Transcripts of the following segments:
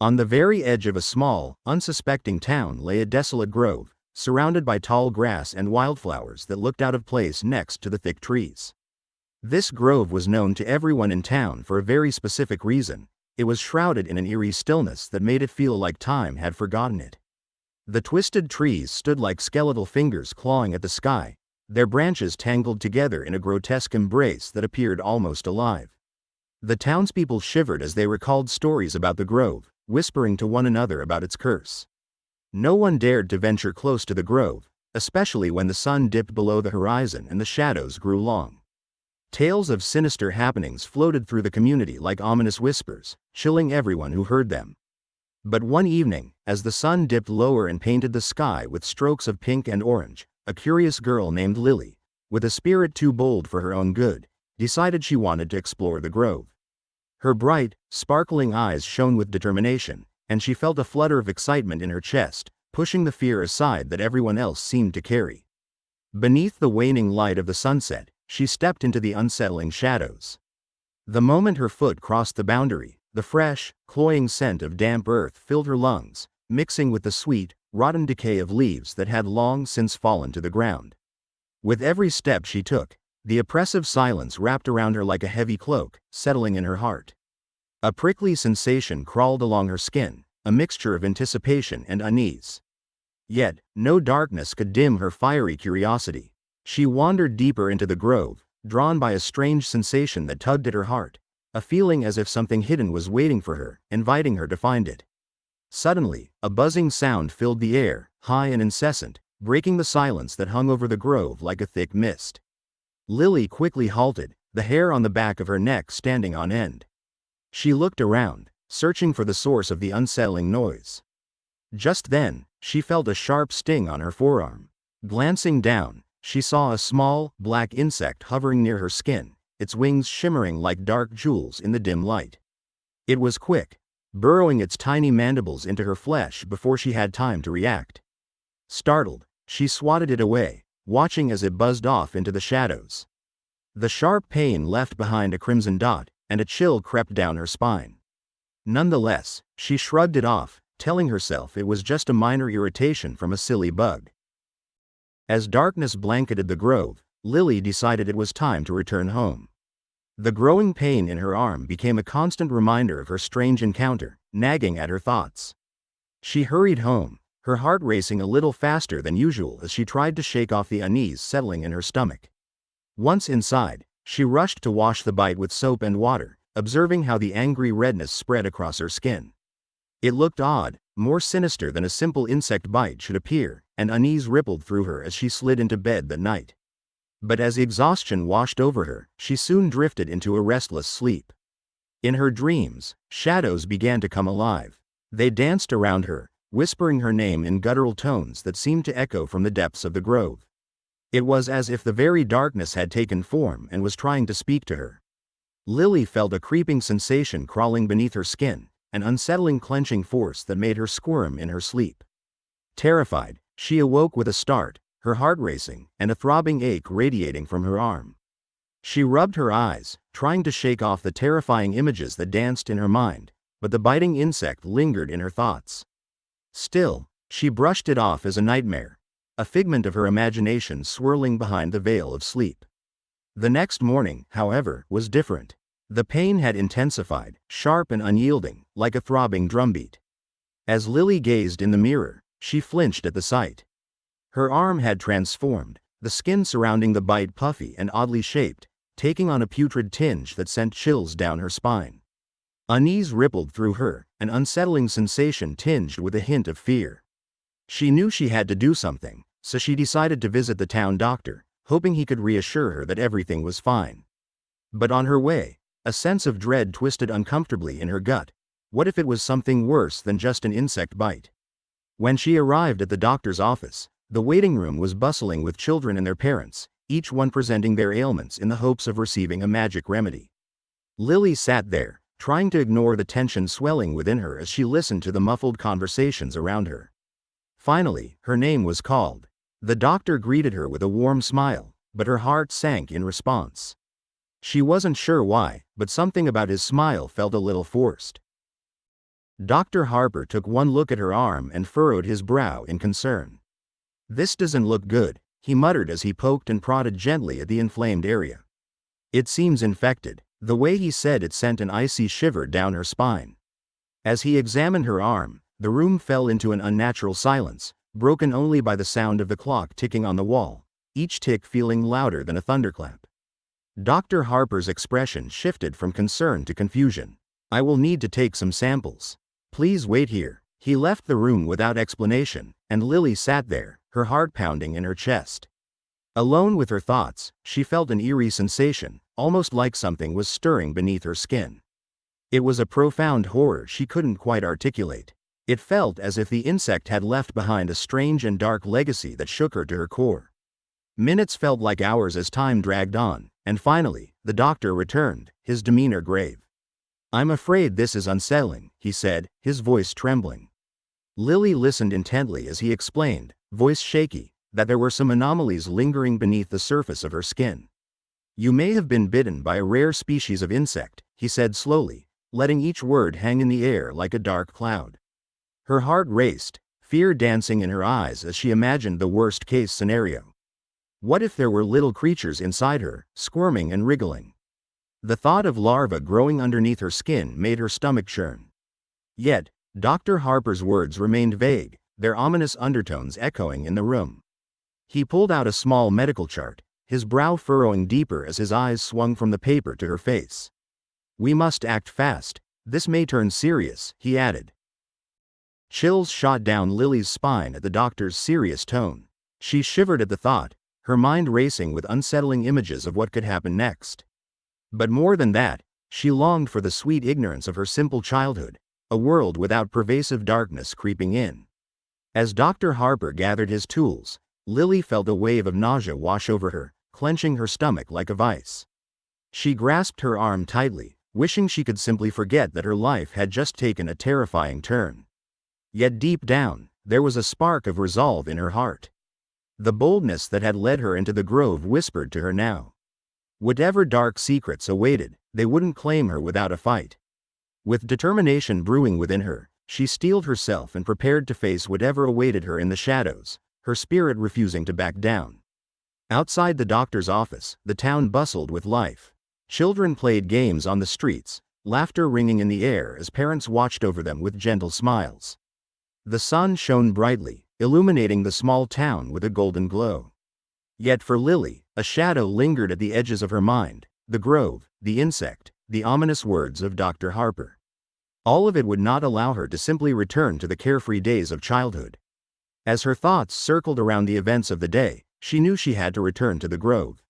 On the very edge of a small, unsuspecting town lay a desolate grove, surrounded by tall grass and wildflowers that looked out of place next to the thick trees. This grove was known to everyone in town for a very specific reason. It was shrouded in an eerie stillness that made it feel like time had forgotten it. The twisted trees stood like skeletal fingers clawing at the sky, their branches tangled together in a grotesque embrace that appeared almost alive. The townspeople shivered as they recalled stories about the grove, whispering to one another about its curse. No one dared to venture close to the grove, especially when the sun dipped below the horizon and the shadows grew long. Tales of sinister happenings floated through the community like ominous whispers, chilling everyone who heard them. But one evening, as the sun dipped lower and painted the sky with strokes of pink and orange, a curious girl named Lily, with a spirit too bold for her own good, decided she wanted to explore the grove. Her bright, sparkling eyes shone with determination, and she felt a flutter of excitement in her chest, pushing the fear aside that everyone else seemed to carry. Beneath the waning light of the sunset, she stepped into the unsettling shadows. The moment her foot crossed the boundary, the fresh, cloying scent of damp earth filled her lungs, mixing with the sweet, rotten decay of leaves that had long since fallen to the ground. With every step she took, the oppressive silence wrapped around her like a heavy cloak, settling in her heart. A prickly sensation crawled along her skin, a mixture of anticipation and unease. Yet, no darkness could dim her fiery curiosity. She wandered deeper into the grove, drawn by a strange sensation that tugged at her heart, a feeling as if something hidden was waiting for her, inviting her to find it. Suddenly, a buzzing sound filled the air, high and incessant, breaking the silence that hung over the grove like a thick mist. Lily quickly halted, the hair on the back of her neck standing on end. She looked around, searching for the source of the unsettling noise. Just then, she felt a sharp sting on her forearm. Glancing down, she saw a small, black insect hovering near her skin, its wings shimmering like dark jewels in the dim light. It was quick, burrowing its tiny mandibles into her flesh before she had time to react. Startled, she swatted it away, watching as it buzzed off into the shadows. The sharp pain left behind a crimson dot, and a chill crept down her spine. Nonetheless, she shrugged it off, telling herself it was just a minor irritation from a silly bug. As darkness blanketed the grove, Lily decided it was time to return home. The growing pain in her arm became a constant reminder of her strange encounter, nagging at her thoughts. She hurried home, her heart racing a little faster than usual as she tried to shake off the unease settling in her stomach. Once inside, she rushed to wash the bite with soap and water, observing how the angry redness spread across her skin. It looked odd, more sinister than a simple insect bite should appear, and unease rippled through her as she slid into bed that night. But as exhaustion washed over her, she soon drifted into a restless sleep. In her dreams, shadows began to come alive. They danced around her, whispering her name in guttural tones that seemed to echo from the depths of the grove. It was as if the very darkness had taken form and was trying to speak to her. Lily felt a creeping sensation crawling beneath her skin, an unsettling clenching force that made her squirm in her sleep. Terrified, she awoke with a start, her heart racing, and a throbbing ache radiating from her arm. She rubbed her eyes, trying to shake off the terrifying images that danced in her mind, but the biting insect lingered in her thoughts. Still, she brushed it off as a nightmare, a figment of her imagination swirling behind the veil of sleep. The next morning, however, was different. The pain had intensified, sharp and unyielding, like a throbbing drumbeat. As Lily gazed in the mirror, she flinched at the sight. Her arm had transformed, the skin surrounding the bite puffy and oddly shaped, taking on a putrid tinge that sent chills down her spine. Unease rippled through her, an unsettling sensation tinged with a hint of fear. She knew she had to do something, so she decided to visit the town doctor, hoping he could reassure her that everything was fine. But on her way, a sense of dread twisted uncomfortably in her gut. What if it was something worse than just an insect bite? When she arrived at the doctor's office, the waiting room was bustling with children and their parents, each one presenting their ailments in the hopes of receiving a magic remedy. Lily sat there, trying to ignore the tension swelling within her as she listened to the muffled conversations around her. Finally, her name was called. The doctor greeted her with a warm smile, but her heart sank in response. She wasn't sure why, but something about his smile felt a little forced. Dr. Harper took one look at her arm and furrowed his brow in concern. "This doesn't look good," he muttered as he poked and prodded gently at the inflamed area. "It seems infected." The way he said it sent an icy shiver down her spine. As he examined her arm, the room fell into an unnatural silence, broken only by the sound of the clock ticking on the wall, each tick feeling louder than a thunderclap. Dr. Harper's expression shifted from concern to confusion. "I will need to take some samples. Please wait here." He left the room without explanation, and Lily sat there, her heart pounding in her chest. Alone with her thoughts, she felt an eerie sensation, almost like something was stirring beneath her skin. It was a profound horror she couldn't quite articulate. It felt as if the insect had left behind a strange and dark legacy that shook her to her core. Minutes felt like hours as time dragged on, and finally, the doctor returned, his demeanor grave. "I'm afraid this is unsettling," he said, his voice trembling. Lily listened intently as he explained, voice shaky, that there were some anomalies lingering beneath the surface of her skin. "You may have been bitten by a rare species of insect," he said slowly, letting each word hang in the air like a dark cloud. Her heart raced, fear dancing in her eyes as she imagined the worst-case scenario. What if there were little creatures inside her, squirming and wriggling? The thought of larvae growing underneath her skin made her stomach churn. Yet, Dr. Harper's words remained vague, their ominous undertones echoing in the room. He pulled out a small medical chart, his brow furrowing deeper as his eyes swung from the paper to her face. "We must act fast. This may turn serious," he added. Chills shot down Lily's spine at the doctor's serious tone. She shivered at the thought, her mind racing with unsettling images of what could happen next. But more than that, she longed for the sweet ignorance of her simple childhood, a world without pervasive darkness creeping in. As Dr. Harper gathered his tools, Lily felt a wave of nausea wash over her, clenching her stomach like a vice. She grasped her arm tightly, wishing she could simply forget that her life had just taken a terrifying turn. Yet deep down, there was a spark of resolve in her heart. The boldness that had led her into the grove whispered to her now. Whatever dark secrets awaited, they wouldn't claim her without a fight. With determination brewing within her, she steeled herself and prepared to face whatever awaited her in the shadows, her spirit refusing to back down. Outside the doctor's office, the town bustled with life. Children played games on the streets, laughter ringing in the air as parents watched over them with gentle smiles. The sun shone brightly, illuminating the small town with a golden glow. Yet for Lily, a shadow lingered at the edges of her mind, the grove, the insect, the ominous words of Dr. Harper. All of it would not allow her to simply return to the carefree days of childhood. As her thoughts circled around the events of the day, she knew she had to return to the grove.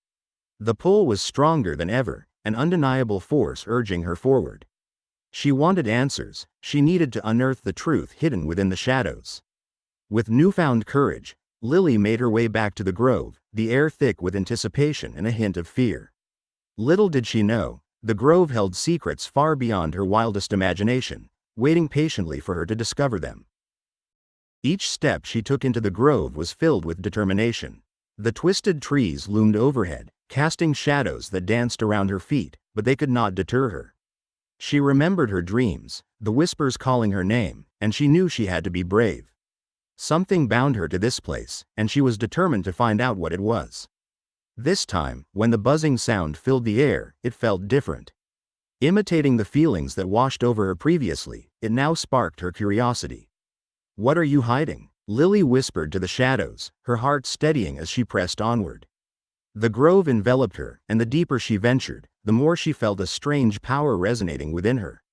The pull was stronger than ever, an undeniable force urging her forward. She wanted answers, she needed to unearth the truth hidden within the shadows. With newfound courage, Lily made her way back to the grove, the air thick with anticipation and a hint of fear. Little did she know, the grove held secrets far beyond her wildest imagination, waiting patiently for her to discover them. Each step she took into the grove was filled with determination. The twisted trees loomed overhead, casting shadows that danced around her feet, but they could not deter her. She remembered her dreams, the whispers calling her name, and she knew she had to be brave. Something bound her to this place, and she was determined to find out what it was. This time, when the buzzing sound filled the air, it felt different. Imitating the feelings that washed over her previously, it now sparked her curiosity. "What are you hiding?" Lily whispered to the shadows, her heart steadying as she pressed onward. The grove enveloped her, and the deeper she ventured, the more she felt a strange power resonating within her.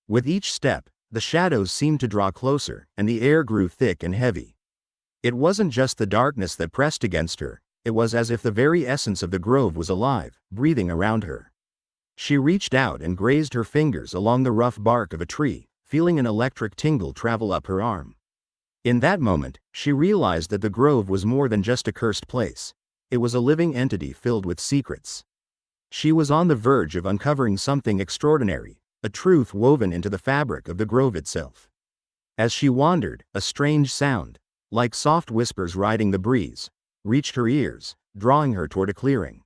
With each step, the shadows seemed to draw closer, and the air grew thick and heavy. It wasn't just the darkness that pressed against her, it was as if the very essence of the grove was alive, breathing around her. She reached out and grazed her fingers along the rough bark of a tree, feeling an electric tingle travel up her arm. In that moment, she realized that the grove was more than just a cursed place. It was a living entity filled with secrets. She was on the verge of uncovering something extraordinary, a truth woven into the fabric of the grove itself. As she wandered, a strange sound, like soft whispers riding the breeze, reached her ears, drawing her toward a clearing.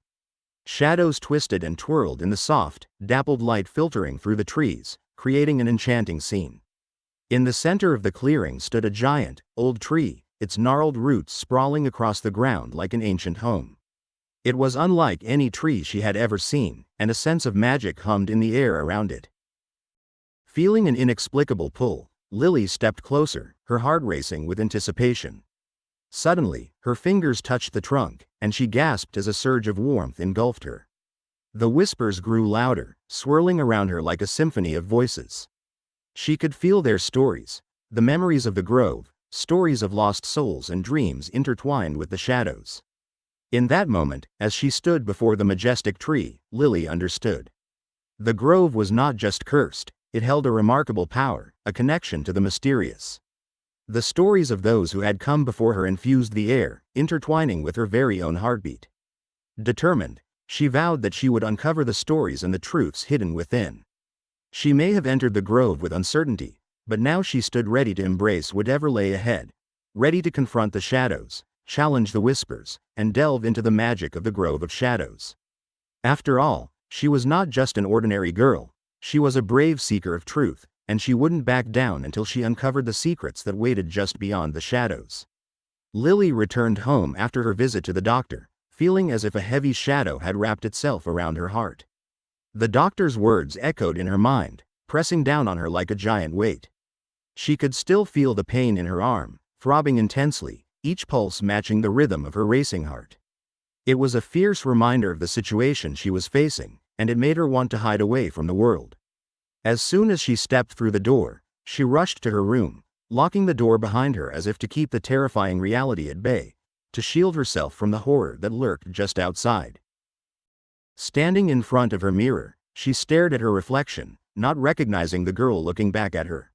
Shadows twisted and twirled in the soft, dappled light filtering through the trees, creating an enchanting scene. In the center of the clearing stood a giant, old tree, its gnarled roots sprawling across the ground like an ancient home. It was unlike any tree she had ever seen, and a sense of magic hummed in the air around it. Feeling an inexplicable pull, Lily stepped closer, her heart racing with anticipation. Suddenly, her fingers touched the trunk, and she gasped as a surge of warmth engulfed her. The whispers grew louder, swirling around her like a symphony of voices. She could feel their stories, the memories of the grove, stories of lost souls and dreams intertwined with the shadows. In that moment, as she stood before the majestic tree, Lily understood. The grove was not just cursed, it held a remarkable power, a connection to the mysterious. The stories of those who had come before her infused the air, intertwining with her very own heartbeat. Determined, she vowed that she would uncover the stories and the truths hidden within. She may have entered the grove with uncertainty, but now she stood ready to embrace whatever lay ahead, ready to confront the shadows, challenge the whispers, and delve into the magic of the Grove of Shadows. After all, she was not just an ordinary girl, she was a brave seeker of truth, and she wouldn't back down until she uncovered the secrets that waited just beyond the shadows. Lily returned home after her visit to the doctor, feeling as if a heavy shadow had wrapped itself around her heart. The doctor's words echoed in her mind, pressing down on her like a giant weight. She could still feel the pain in her arm, throbbing intensely, each pulse matching the rhythm of her racing heart. It was a fierce reminder of the situation she was facing, and it made her want to hide away from the world. As soon as she stepped through the door, she rushed to her room, locking the door behind her as if to keep the terrifying reality at bay, to shield herself from the horror that lurked just outside. Standing in front of her mirror, she stared at her reflection, not recognizing the girl looking back at her.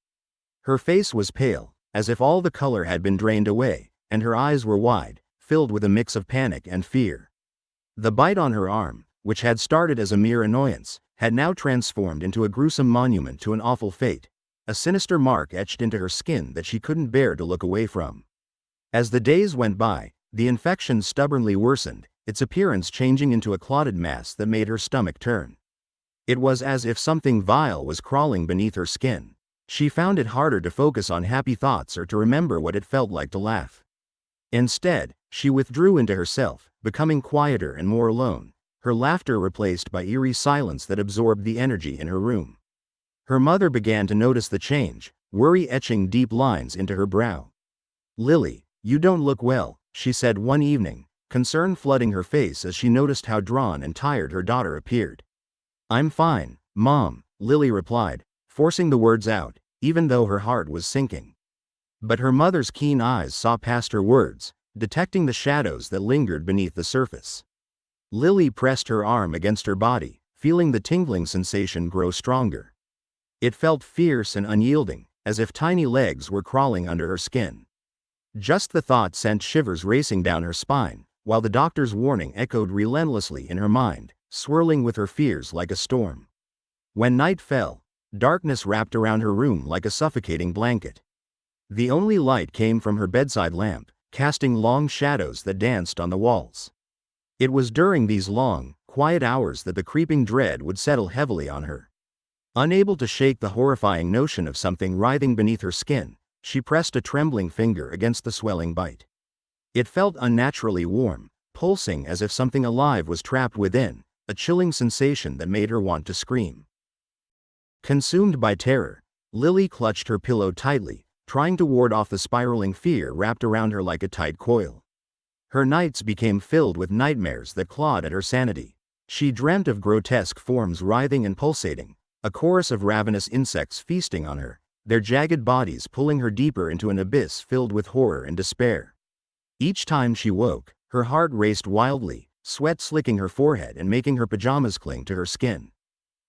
Her face was pale, as if all the color had been drained away, and her eyes were wide, filled with a mix of panic and fear. The bite on her arm, which had started as a mere annoyance, had now transformed into a gruesome monument to an awful fate, a sinister mark etched into her skin that she couldn't bear to look away from. As the days went by, the infection stubbornly worsened, its appearance changing into a clotted mass that made her stomach turn. It was as if something vile was crawling beneath her skin. She found it harder to focus on happy thoughts or to remember what it felt like to laugh. Instead, she withdrew into herself, becoming quieter and more alone, her laughter replaced by eerie silence that absorbed the energy in her room. Her mother began to notice the change, worry etching deep lines into her brow. "Lily, you don't look well," she said one evening, concern flooding her face as she noticed how drawn and tired her daughter appeared. "I'm fine, Mom," Lily replied, forcing the words out, even though her heart was sinking. But her mother's keen eyes saw past her words, detecting the shadows that lingered beneath the surface. Lily pressed her arm against her body, feeling the tingling sensation grow stronger. It felt fierce and unyielding, as if tiny legs were crawling under her skin. Just the thought sent shivers racing down her spine, while the doctor's warning echoed relentlessly in her mind, swirling with her fears like a storm. When night fell, darkness wrapped around her room like a suffocating blanket. The only light came from her bedside lamp, casting long shadows that danced on the walls. It was during these long, quiet hours that the creeping dread would settle heavily on her. Unable to shake the horrifying notion of something writhing beneath her skin, she pressed a trembling finger against the swelling bite. It felt unnaturally warm, pulsing as if something alive was trapped within, a chilling sensation that made her want to scream. Consumed by terror, Lily clutched her pillow tightly, trying to ward off the spiraling fear wrapped around her like a tight coil. Her nights became filled with nightmares that clawed at her sanity. She dreamt of grotesque forms writhing and pulsating, a chorus of ravenous insects feasting on her, their jagged bodies pulling her deeper into an abyss filled with horror and despair. Each time she woke, her heart raced wildly, sweat slicking her forehead and making her pajamas cling to her skin.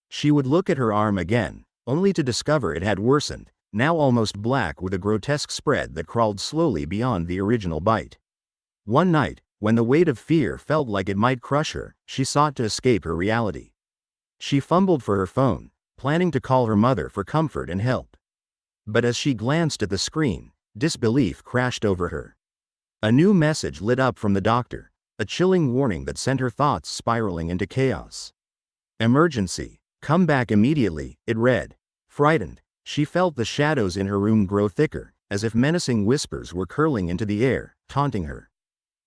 She would look at her arm again, only to discover it had worsened, now almost black with a grotesque spread that crawled slowly beyond the original bite. One night, when the weight of fear felt like it might crush her, she sought to escape her reality. She fumbled for her phone, planning to call her mother for comfort and help. But as she glanced at the screen, disbelief crashed over her. A new message lit up from the doctor, a chilling warning that sent her thoughts spiraling into chaos. "Emergency. Come back immediately," it read. Frightened, She felt the shadows in her room grow thicker, as if menacing whispers were curling into the air, taunting her.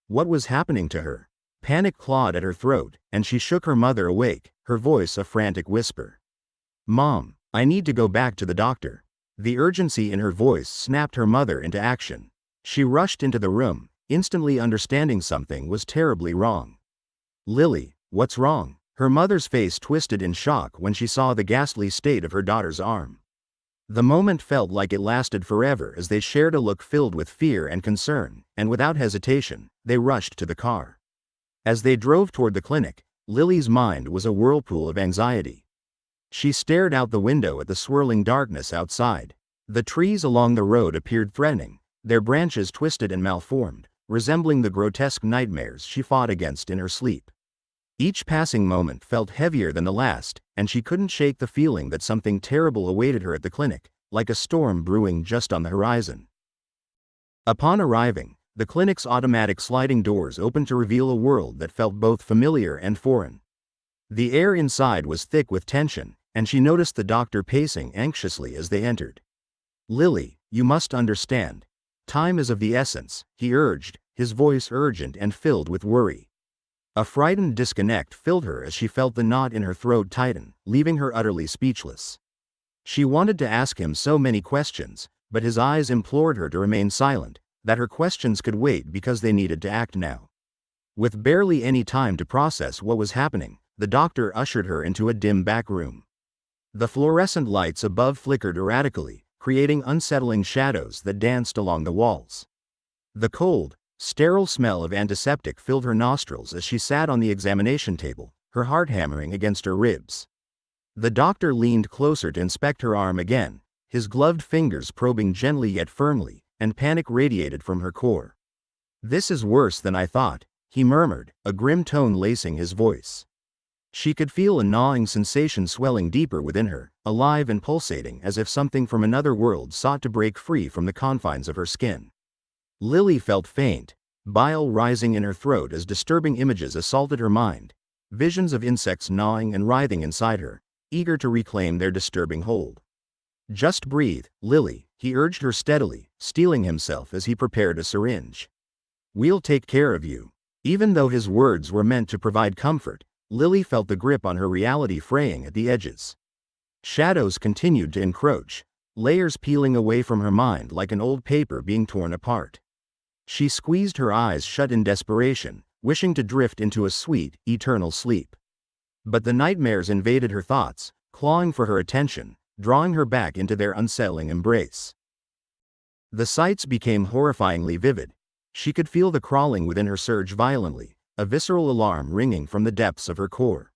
What was happening to her? Panic clawed at her throat, and she shook her mother awake, her voice a frantic whisper. "Mom, I need to go back to the doctor." The urgency in her voice snapped her mother into action. She rushed into the room, instantly understanding something was terribly wrong. "Lily, what's wrong?" Her mother's face twisted in shock when she saw the ghastly state of her daughter's arm. The moment felt like it lasted forever as they shared a look filled with fear and concern, and without hesitation, they rushed to the car. As they drove toward the clinic, Lily's mind was a whirlpool of anxiety. She stared out the window at the swirling darkness outside. The trees along the road appeared threatening, their branches twisted and malformed, resembling the grotesque nightmares she fought against in her sleep. Each passing moment felt heavier than the last, and she couldn't shake the feeling that something terrible awaited her at the clinic, like a storm brewing just on the horizon. Upon arriving, the clinic's automatic sliding doors opened to reveal a world that felt both familiar and foreign. The air inside was thick with tension, and she noticed the doctor pacing anxiously as they entered. "Lily, you must understand. Time is of the essence," he urged, his voice urgent and filled with worry. A frightened disconnect filled her as she felt the knot in her throat tighten, leaving her utterly speechless. She wanted to ask him so many questions, but his eyes implored her to remain silent, that her questions could wait because they needed to act now. With barely any time to process what was happening, the doctor ushered her into a dim back room. The fluorescent lights above flickered erratically, creating unsettling shadows that danced along the walls. The cold, sterile smell of antiseptic filled her nostrils as she sat on the examination table, her heart hammering against her ribs. The doctor leaned closer to inspect her arm again, his gloved fingers probing gently yet firmly, and panic radiated from her core. "This is worse than I thought," he murmured, a grim tone lacing his voice. She could feel a gnawing sensation swelling deeper within her, alive and pulsating as if something from another world sought to break free from the confines of her skin. Lily felt faint, bile rising in her throat as disturbing images assaulted her mind, visions of insects gnawing and writhing inside her, eager to reclaim their disturbing hold. "Just breathe, Lily," he urged her steadily, steeling himself as he prepared a syringe. "We'll take care of you." Even though his words were meant to provide comfort, Lily felt the grip on her reality fraying at the edges. Shadows continued to encroach, layers peeling away from her mind like an old paper being torn apart. She squeezed her eyes shut in desperation, wishing to drift into a sweet, eternal sleep. But the nightmares invaded her thoughts, clawing for her attention, drawing her back into their unsettling embrace. The sights became horrifyingly vivid. She could feel the crawling within her surge violently, a visceral alarm ringing from the depths of her core.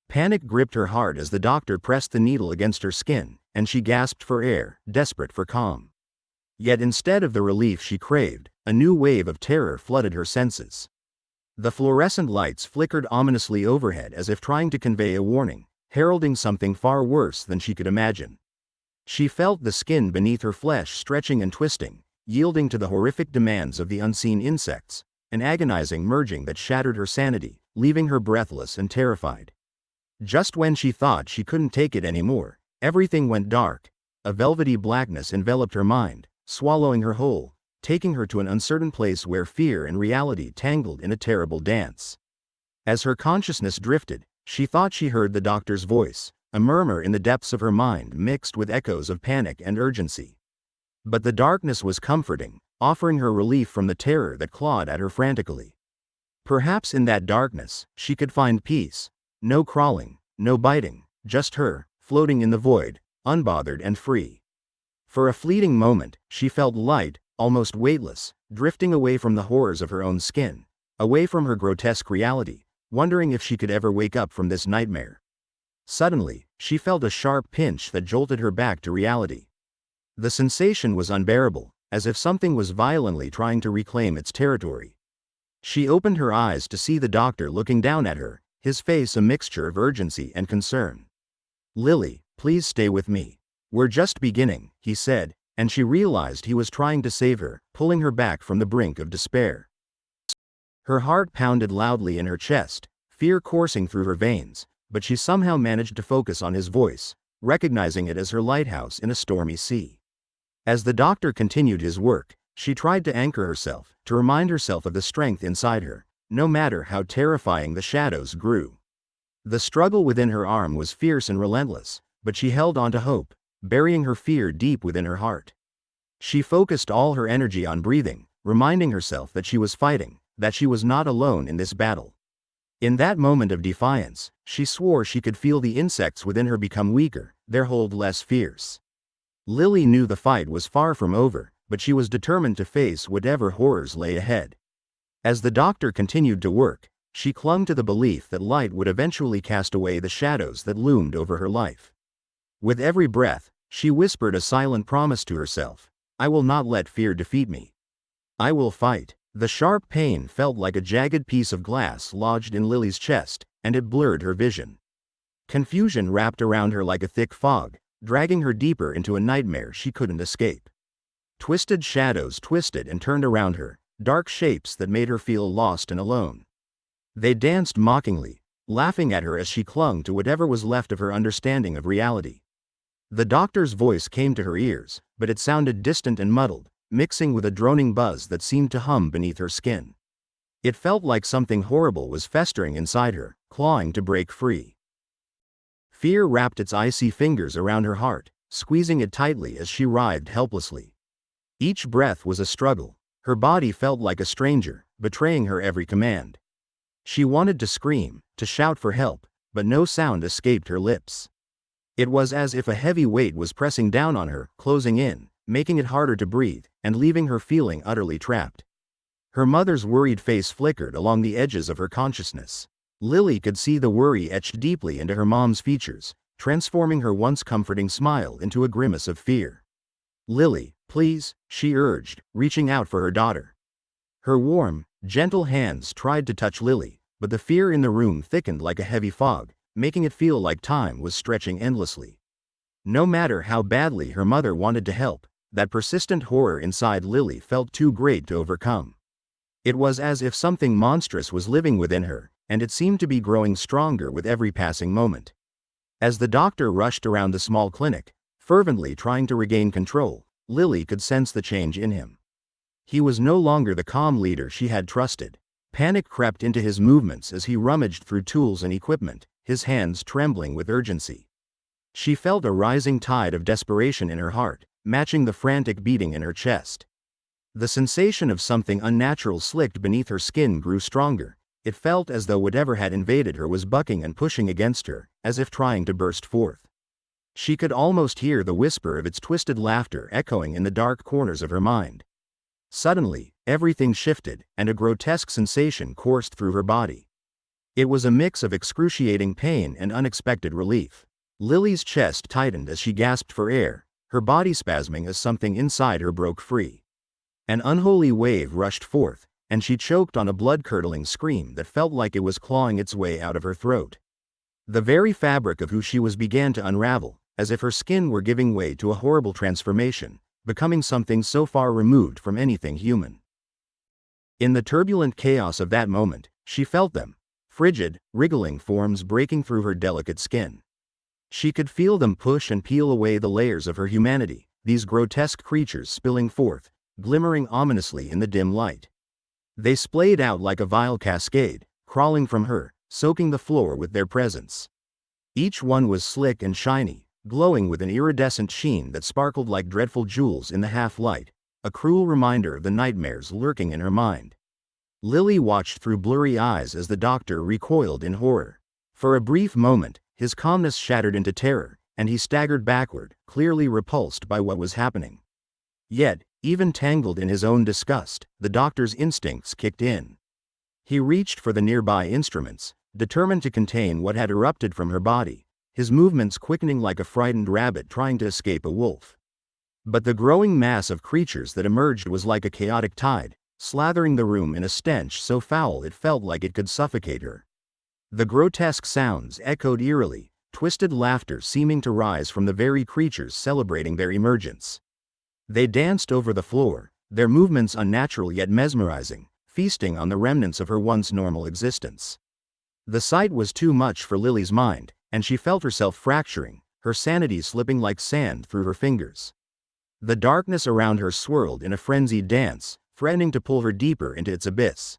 Panic gripped her heart as the doctor pressed the needle against her skin, and she gasped for air, desperate for calm. Yet instead of the relief she craved, a new wave of terror flooded her senses. The fluorescent lights flickered ominously overhead as if trying to convey a warning, heralding something far worse than she could imagine. She felt the skin beneath her flesh stretching and twisting, yielding to the horrific demands of the unseen insects, an agonizing merging that shattered her sanity, leaving her breathless and terrified. Just when she thought she couldn't take it anymore, everything went dark. A velvety blackness enveloped her mind, swallowing her whole, taking her to an uncertain place where fear and reality tangled in a terrible dance. As her consciousness drifted, she thought she heard the doctor's voice, a murmur in the depths of her mind mixed with echoes of panic and urgency. But the darkness was comforting, offering her relief from the terror that clawed at her frantically. Perhaps in that darkness, she could find peace. No crawling, no biting, just her, floating in the void, unbothered and free. For a fleeting moment, she felt light, almost weightless, drifting away from the horrors of her own skin, away from her grotesque reality, wondering if she could ever wake up from this nightmare. Suddenly, she felt a sharp pinch that jolted her back to reality. The sensation was unbearable, as if something was violently trying to reclaim its territory. She opened her eyes to see the doctor looking down at her, his face a mixture of urgency and concern. "Lily, please stay with me. We're just beginning," he said, and she realized he was trying to save her, pulling her back from the brink of despair. Her heart pounded loudly in her chest, fear coursing through her veins, but she somehow managed to focus on his voice, recognizing it as her lighthouse in a stormy sea. As the doctor continued his work, she tried to anchor herself, to remind herself of the strength inside her, no matter how terrifying the shadows grew. The struggle within her arm was fierce and relentless, but she held on to hope, burying her fear deep within her heart. She focused all her energy on breathing, reminding herself that she was fighting, that she was not alone in this battle. In that moment of defiance, she swore she could feel the insects within her become weaker, their hold less fierce. Lily knew the fight was far from over, but she was determined to face whatever horrors lay ahead. As the doctor continued to work, she clung to the belief that light would eventually cast away the shadows that loomed over her life. With every breath, she whispered a silent promise to herself: "I will not let fear defeat me. I will fight." The sharp pain felt like a jagged piece of glass lodged in Lily's chest, and it blurred her vision. Confusion wrapped around her like a thick fog, dragging her deeper into a nightmare she couldn't escape. Twisted shadows twisted and turned around her, dark shapes that made her feel lost and alone. They danced mockingly, laughing at her as she clung to whatever was left of her understanding of reality. The doctor's voice came to her ears, but it sounded distant and muddled, mixing with a droning buzz that seemed to hum beneath her skin. It felt like something horrible was festering inside her, clawing to break free. Fear wrapped its icy fingers around her heart, squeezing it tightly as she writhed helplessly. Each breath was a struggle. Her body felt like a stranger, betraying her every command. She wanted to scream, to shout for help, but no sound escaped her lips. It was as if a heavy weight was pressing down on her, closing in, making it harder to breathe, and leaving her feeling utterly trapped. Her mother's worried face flickered along the edges of her consciousness. Lily could see the worry etched deeply into her mom's features, transforming her once comforting smile into a grimace of fear. "Lily, please," she urged, reaching out for her daughter. Her warm, gentle hands tried to touch Lily, but the fear in the room thickened like a heavy fog, making it feel like time was stretching endlessly. No matter how badly her mother wanted to help, that persistent horror inside Lily felt too great to overcome. It was as if something monstrous was living within her, and it seemed to be growing stronger with every passing moment. As the doctor rushed around the small clinic, fervently trying to regain control, Lily could sense the change in him. He was no longer the calm leader she had trusted. Panic crept into his movements as he rummaged through tools and equipment, his hands trembling with urgency. She felt a rising tide of desperation in her heart, matching the frantic beating in her chest. The sensation of something unnatural slicked beneath her skin grew stronger. It felt as though whatever had invaded her was bucking and pushing against her, as if trying to burst forth. She could almost hear the whisper of its twisted laughter echoing in the dark corners of her mind. Suddenly, everything shifted, and a grotesque sensation coursed through her body. It was a mix of excruciating pain and unexpected relief. Lily's chest tightened as she gasped for air, her body spasming as something inside her broke free. An unholy wave rushed forth, and she choked on a blood-curdling scream that felt like it was clawing its way out of her throat. The very fabric of who she was began to unravel, as if her skin were giving way to a horrible transformation, becoming something so far removed from anything human. In the turbulent chaos of that moment, she felt them, frigid, wriggling forms breaking through her delicate skin. She could feel them push and peel away the layers of her humanity, these grotesque creatures spilling forth, glimmering ominously in the dim light. They splayed out like a vile cascade, crawling from her, soaking the floor with their presence. Each one was slick and shiny, glowing with an iridescent sheen that sparkled like dreadful jewels in the half-light, a cruel reminder of the nightmares lurking in her mind. Lily watched through blurry eyes as the doctor recoiled in horror. For a brief moment, his calmness shattered into terror, and he staggered backward, clearly repulsed by what was happening. Yet, even tangled in his own disgust, the doctor's instincts kicked in. He reached for the nearby instruments, determined to contain what had erupted from her body, his movements quickening like a frightened rabbit trying to escape a wolf. But the growing mass of creatures that emerged was like a chaotic tide, slathering the room in a stench so foul it felt like it could suffocate her. The grotesque sounds echoed eerily, twisted laughter seeming to rise from the very creatures celebrating their emergence. They danced over the floor, their movements unnatural yet mesmerizing, feasting on the remnants of her once normal existence. The sight was too much for Lily's mind, and she felt herself fracturing, her sanity slipping like sand through her fingers. The darkness around her swirled in a frenzied dance, threatening to pull her deeper into its abyss.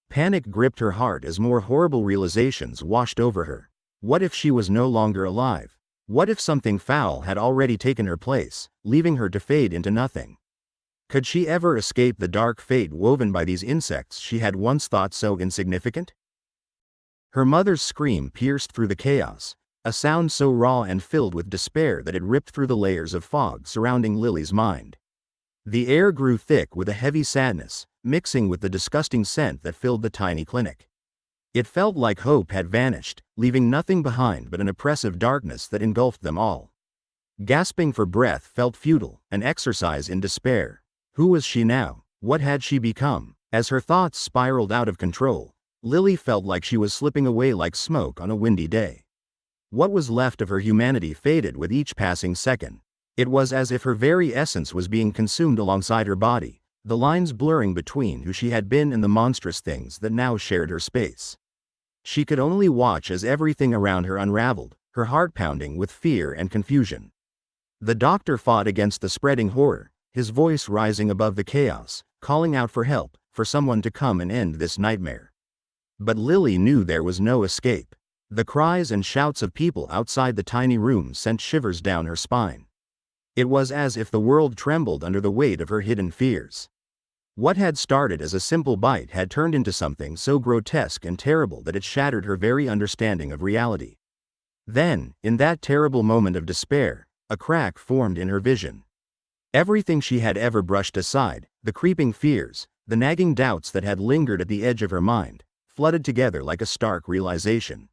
Panic gripped her heart as more horrible realizations washed over her. What if she was no longer alive? What if something foul had already taken her place, leaving her to fade into nothing? Could she ever escape the dark fate woven by these insects she had once thought so insignificant? Her mother's scream pierced through the chaos, a sound so raw and filled with despair that it ripped through the layers of fog surrounding Lily's mind. The air grew thick with a heavy sadness, mixing with the disgusting scent that filled the tiny clinic. It felt like hope had vanished, leaving nothing behind but an oppressive darkness that engulfed them all. Gasping for breath felt futile, an exercise in despair. Who was she now? What had she become? As her thoughts spiraled out of control, Lily felt like she was slipping away like smoke on a windy day. What was left of her humanity faded with each passing second. It was as if her very essence was being consumed alongside her body, the lines blurring between who she had been and the monstrous things that now shared her space. She could only watch as everything around her unraveled, her heart pounding with fear and confusion. The doctor fought against the spreading horror, his voice rising above the chaos, calling out for help, for someone to come and end this nightmare. But Lily knew there was no escape. The cries and shouts of people outside the tiny room sent shivers down her spine. It was as if the world trembled under the weight of her hidden fears. What had started as a simple bite had turned into something so grotesque and terrible that it shattered her very understanding of reality. Then, in that terrible moment of despair, a crack formed in her vision. Everything she had ever brushed aside, the creeping fears, the nagging doubts that had lingered at the edge of her mind, flooded together like a stark realization.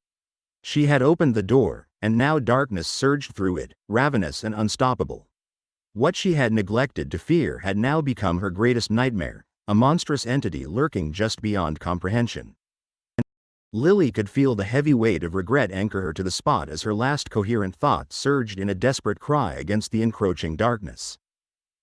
She had opened the door, and now darkness surged through it, ravenous and unstoppable. What she had neglected to fear had now become her greatest nightmare, a monstrous entity lurking just beyond comprehension. Lily could feel the heavy weight of regret anchor her to the spot as her last coherent thought surged in a desperate cry against the encroaching darkness.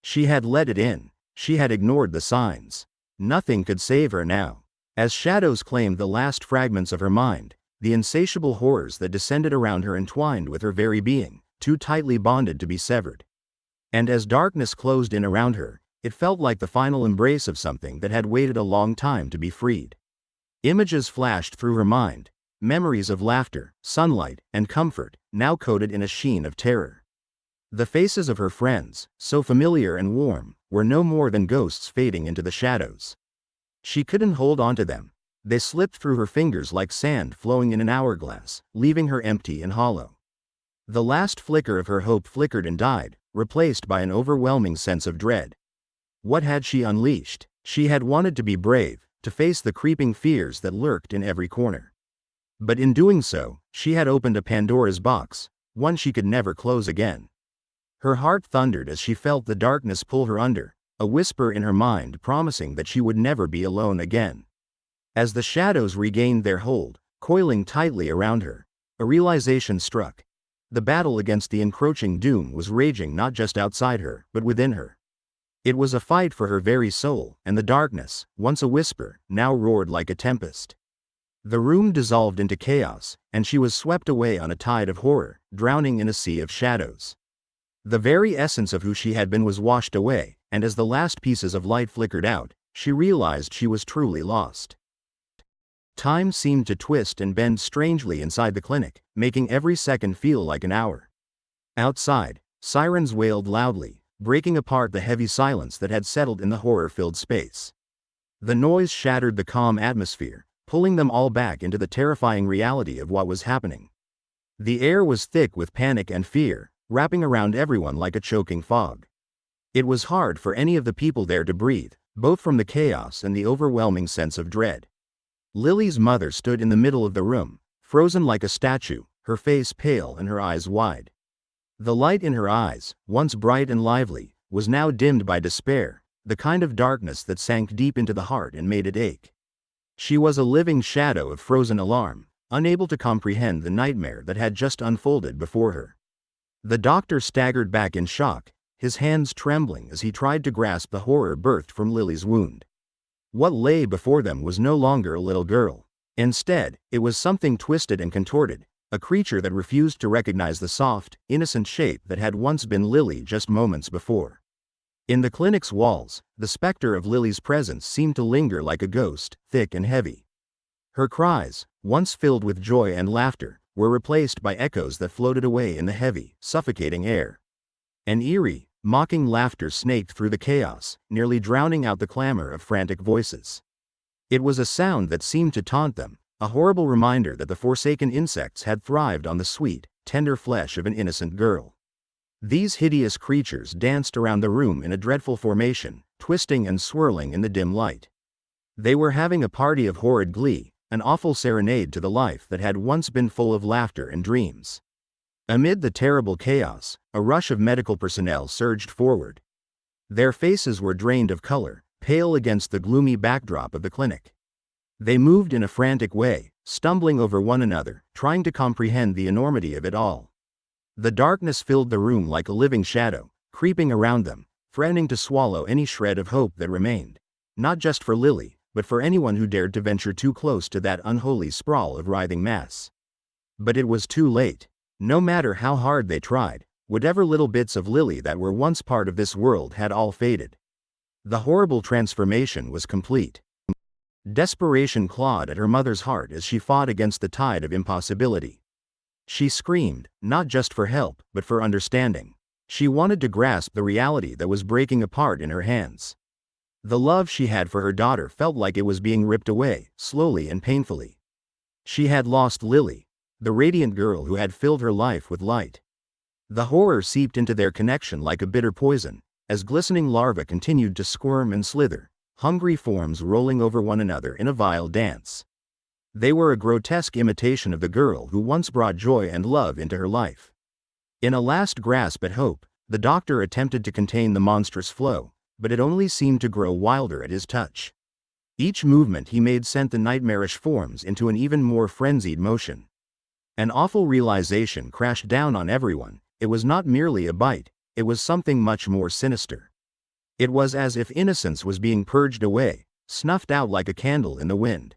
She had let it in. She had ignored the signs. Nothing could save her now. As shadows claimed the last fragments of her mind, the insatiable horrors that descended around her entwined with her very being, too tightly bonded to be severed. And as darkness closed in around her, it felt like the final embrace of something that had waited a long time to be freed. Images flashed through her mind, memories of laughter, sunlight, and comfort, now coated in a sheen of terror. The faces of her friends, so familiar and warm, were no more than ghosts fading into the shadows. She couldn't hold on to them. They slipped through her fingers like sand flowing in an hourglass, leaving her empty and hollow. The last flicker of her hope flickered and died, replaced by an overwhelming sense of dread. What had she unleashed? She had wanted to be brave, to face the creeping fears that lurked in every corner. But in doing so, she had opened a Pandora's box, one she could never close again. Her heart thundered as she felt the darkness pull her under, a whisper in her mind promising that she would never be alone again. As the shadows regained their hold, coiling tightly around her, a realization struck. The battle against the encroaching doom was raging not just outside her, but within her. It was a fight for her very soul, and the darkness, once a whisper, now roared like a tempest. The room dissolved into chaos, and she was swept away on a tide of horror, drowning in a sea of shadows. The very essence of who she had been was washed away, and as the last pieces of light flickered out, she realized she was truly lost. Time seemed to twist and bend strangely inside the clinic, making every second feel like an hour. Outside, sirens wailed loudly, breaking apart the heavy silence that had settled in the horror-filled space. The noise shattered the calm atmosphere, pulling them all back into the terrifying reality of what was happening. The air was thick with panic and fear, wrapping around everyone like a choking fog. It was hard for any of the people there to breathe, both from the chaos and the overwhelming sense of dread. Lily's mother stood in the middle of the room, frozen like a statue, her face pale and her eyes wide. The light in her eyes, once bright and lively, was now dimmed by despair, the kind of darkness that sank deep into the heart and made it ache. She was a living shadow of frozen alarm, unable to comprehend the nightmare that had just unfolded before her. The doctor staggered back in shock, his hands trembling as he tried to grasp the horror birthed from Lily's wound. What lay before them was no longer a little girl. Instead, it was something twisted and contorted, a creature that refused to recognize the soft, innocent shape that had once been Lily just moments before. In the clinic's walls, the specter of Lily's presence seemed to linger like a ghost, thick and heavy. Her cries, once filled with joy and laughter, were replaced by echoes that floated away in the heavy, suffocating air. An eerie, mocking laughter snaked through the chaos, nearly drowning out the clamor of frantic voices. It was a sound that seemed to taunt them, a horrible reminder that the forsaken insects had thrived on the sweet, tender flesh of an innocent girl. These hideous creatures danced around the room in a dreadful formation, twisting and swirling in the dim light. They were having a party of horrid glee, an awful serenade to the life that had once been full of laughter and dreams. Amid the terrible chaos, a rush of medical personnel surged forward. Their faces were drained of color, pale against the gloomy backdrop of the clinic. They moved in a frantic way, stumbling over one another, trying to comprehend the enormity of it all. The darkness filled the room like a living shadow, creeping around them, threatening to swallow any shred of hope that remained, not just for Lily, but for anyone who dared to venture too close to that unholy sprawl of writhing mass. But it was too late. No matter how hard they tried, whatever little bits of Lily that were once part of this world had all faded. The horrible transformation was complete. Desperation clawed at her mother's heart as she fought against the tide of impossibility. She screamed, not just for help, but for understanding. She wanted to grasp the reality that was breaking apart in her hands. The love she had for her daughter felt like it was being ripped away, slowly and painfully. She had lost Lily, the radiant girl who had filled her life with light. The horror seeped into their connection like a bitter poison, as glistening larvae continued to squirm and slither, hungry forms rolling over one another in a vile dance. They were a grotesque imitation of the girl who once brought joy and love into her life. In a last grasp at hope, the doctor attempted to contain the monstrous flow, but it only seemed to grow wilder at his touch. Each movement he made sent the nightmarish forms into an even more frenzied motion. An awful realization crashed down on everyone. It was not merely a bite, it was something much more sinister. It was as if innocence was being purged away, snuffed out like a candle in the wind.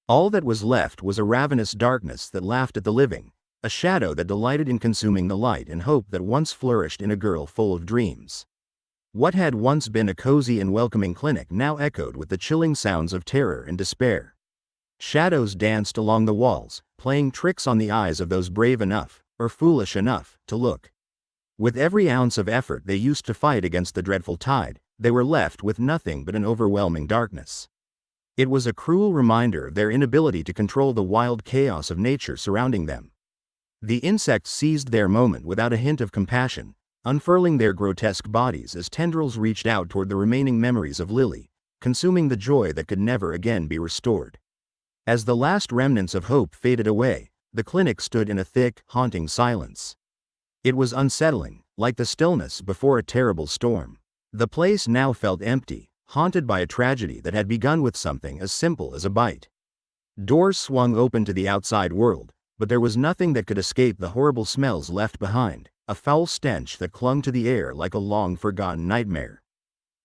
All that was left was a ravenous darkness that laughed at the living, a shadow that delighted in consuming the light and hope that once flourished in a girl full of dreams. What had once been a cozy and welcoming clinic now echoed with the chilling sounds of terror and despair. Shadows danced along the walls, playing tricks on the eyes of those brave enough, or foolish enough, to look. With every ounce of effort they used to fight against the dreadful tide, they were left with nothing but an overwhelming darkness. It was a cruel reminder of their inability to control the wild chaos of nature surrounding them. The insects seized their moment without a hint of compassion, unfurling their grotesque bodies as tendrils reached out toward the remaining memories of Lily, consuming the joy that could never again be restored. As the last remnants of hope faded away, the clinic stood in a thick, haunting silence. It was unsettling, like the stillness before a terrible storm. The place now felt empty, haunted by a tragedy that had begun with something as simple as a bite. Doors swung open to the outside world, but there was nothing that could escape the horrible smells left behind, a foul stench that clung to the air like a long-forgotten nightmare.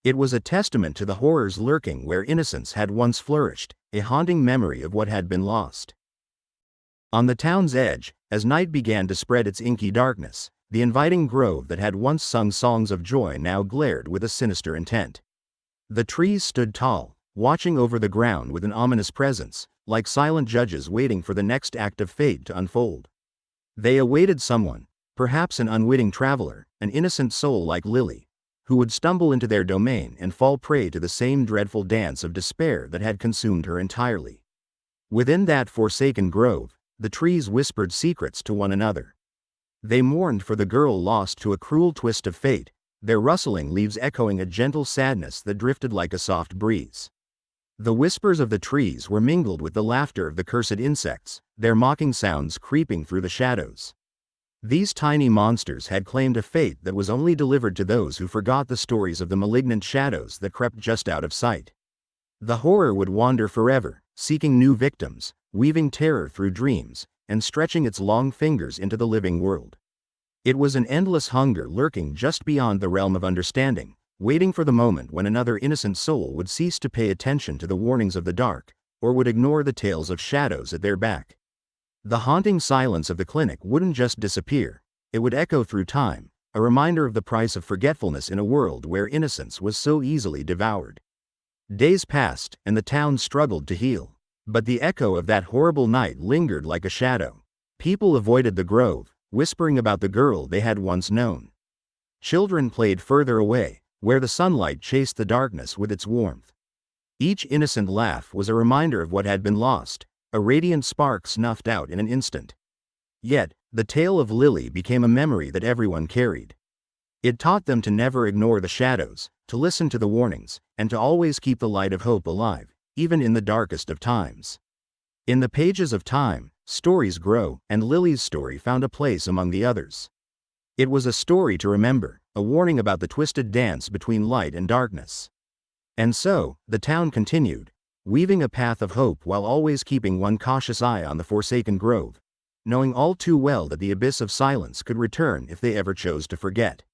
It was a testament to the horrors lurking where innocence had once flourished, a haunting memory of what had been lost. On the town's edge, as night began to spread its inky darkness, the inviting grove that had once sung songs of joy now glared with a sinister intent. The trees stood tall, watching over the ground with an ominous presence, like silent judges waiting for the next act of fate to unfold. They awaited someone, perhaps an unwitting traveler, an innocent soul like Lily, who would stumble into their domain and fall prey to the same dreadful dance of despair that had consumed her entirely. Within that forsaken grove, the trees whispered secrets to one another. They mourned for the girl lost to a cruel twist of fate, their rustling leaves echoing a gentle sadness that drifted like a soft breeze. The whispers of the trees were mingled with the laughter of the cursed insects, their mocking sounds creeping through the shadows. These tiny monsters had claimed a fate that was only delivered to those who forgot the stories of the malignant shadows that crept just out of sight. The horror would wander forever, seeking new victims, weaving terror through dreams, and stretching its long fingers into the living world. It was an endless hunger lurking just beyond the realm of understanding, waiting for the moment when another innocent soul would cease to pay attention to the warnings of the dark, or would ignore the tales of shadows at their back. The haunting silence of the clinic wouldn't just disappear, it would echo through time, a reminder of the price of forgetfulness in a world where innocence was so easily devoured. Days passed, and the town struggled to heal. But the echo of that horrible night lingered like a shadow. People avoided the grove, whispering about the girl they had once known. Children played further away, where the sunlight chased the darkness with its warmth. Each innocent laugh was a reminder of what had been lost, a radiant spark snuffed out in an instant. Yet, the tale of Lily became a memory that everyone carried. It taught them to never ignore the shadows, to listen to the warnings, and to always keep the light of hope alive, even in the darkest of times. In the pages of time, stories grow, and Lily's story found a place among the others. It was a story to remember, a warning about the twisted dance between light and darkness. And so, the town continued, weaving a path of hope while always keeping one cautious eye on the forsaken grove, knowing all too well that the abyss of silence could return if they ever chose to forget.